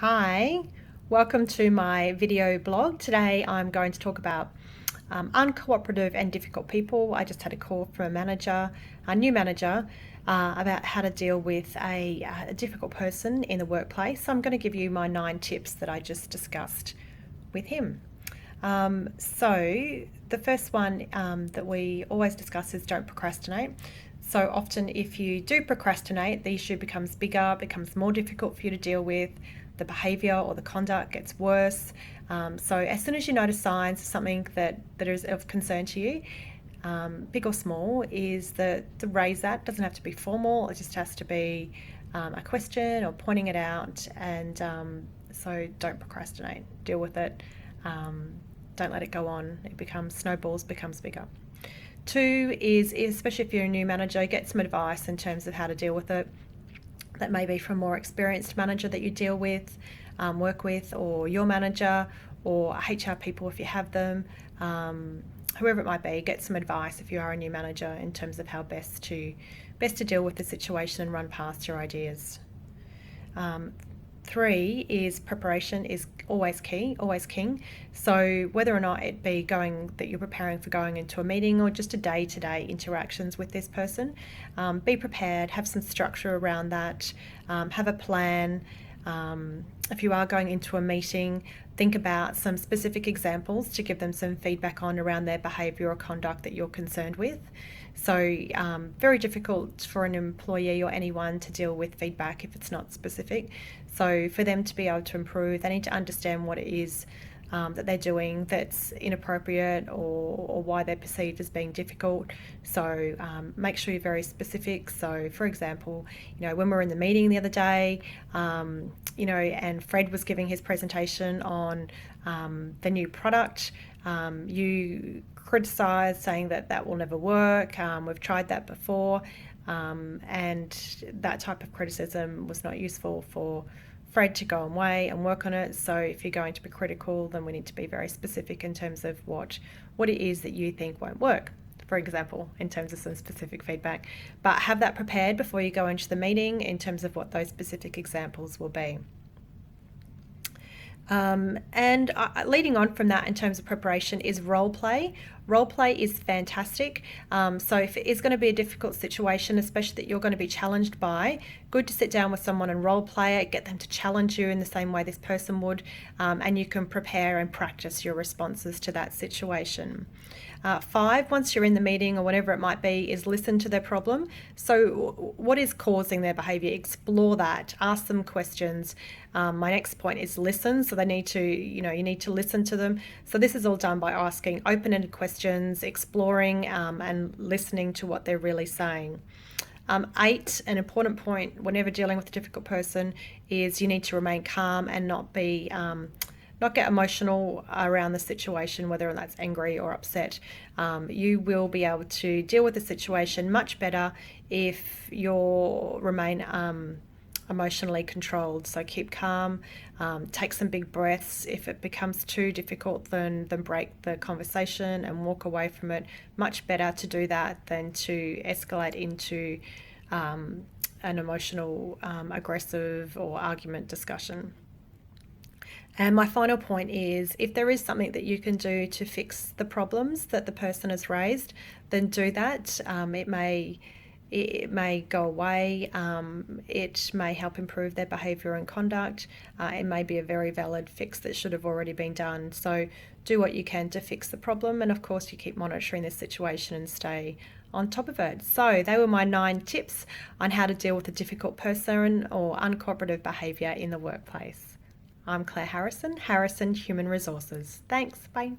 Hi, welcome to my video blog. Today I'm going to talk about uncooperative and difficult people. I just had a call from a new manager, about how to deal with a difficult person in the workplace. So I'm going to give you my 9 tips that I just discussed with him. So the first one that we always discuss is don't procrastinate. So often if you do procrastinate, the issue becomes bigger, becomes more difficult for you to deal with. The behaviour or the conduct gets worse. So as soon as you notice signs of something that is of concern to you, big or small, is to raise that. It doesn't have to be formal, it just has to be a question or pointing it out. And so don't procrastinate, deal with it. Don't let it go on. It snowballs, becomes bigger. 2 is, especially if you're a new manager, get some advice in terms of how to deal with it. That may be from a more experienced manager that you deal with, work with, or your manager, or HR people if you have them. Whoever it might be, get some advice if you are a new manager in terms of how best to deal with the situation and run past your ideas. 3 is preparation is always key, always king. So whether or not it be that you're preparing for going into a meeting or just a day-to-day interactions with this person, be prepared, have some structure around that, have a plan. If you are going into a meeting, think about some specific examples to give them some feedback on around their behaviour or conduct that you're concerned with. So very difficult for an employee or anyone to deal with feedback if it's not specific. So for them to be able to improve, they need to understand what it is that they're doing that's inappropriate or why they're perceived as being difficult. So make sure you're very specific. So for example, when we were in the meeting the other day, and Fred was giving his presentation on the new product, you criticised, saying that will never work, we've tried that before, and that type of criticism was not useful for Fred to go away and work on it. So if you're going to be critical, then we need to be very specific in terms of what it is that you think won't work, for example, in terms of some specific feedback. But have that prepared before you go into the meeting in terms of what those specific examples will be. And leading on from that in terms of preparation is role play. Role play is fantastic. So if it is going to be a difficult situation, especially that you're going to be challenged by, good to sit down with someone and role play it, get them to challenge you in the same way this person would, and you can prepare and practice your responses to that situation. 5, once you're in the meeting or whatever it might be, is listen to their problem. So what is causing their behaviour? Explore that. Ask them questions. My next point is listen. So they need to, you need to listen to them. So this is all done by asking open-ended questions, exploring and listening to what they're really saying. 8, an important point whenever dealing with a difficult person, is you need to remain calm and not get emotional around the situation, whether that's angry or upset. You will be able to deal with the situation much better if you remain emotionally controlled. So keep calm, take some big breaths. If it becomes too difficult, then break the conversation and walk away from it. Much better to do that than to escalate into an emotional, aggressive or argument discussion. And my final point is, if there is something that you can do to fix the problems that the person has raised, then do that. It may go away. It may help improve their behaviour and conduct. It may be a very valid fix that should have already been done. So do what you can to fix the problem. And of course, you keep monitoring the situation and stay on top of it. So they were my 9 tips on how to deal with a difficult person or uncooperative behaviour in the workplace. I'm Claire Harrison, Harrison Human Resources. Thanks, bye.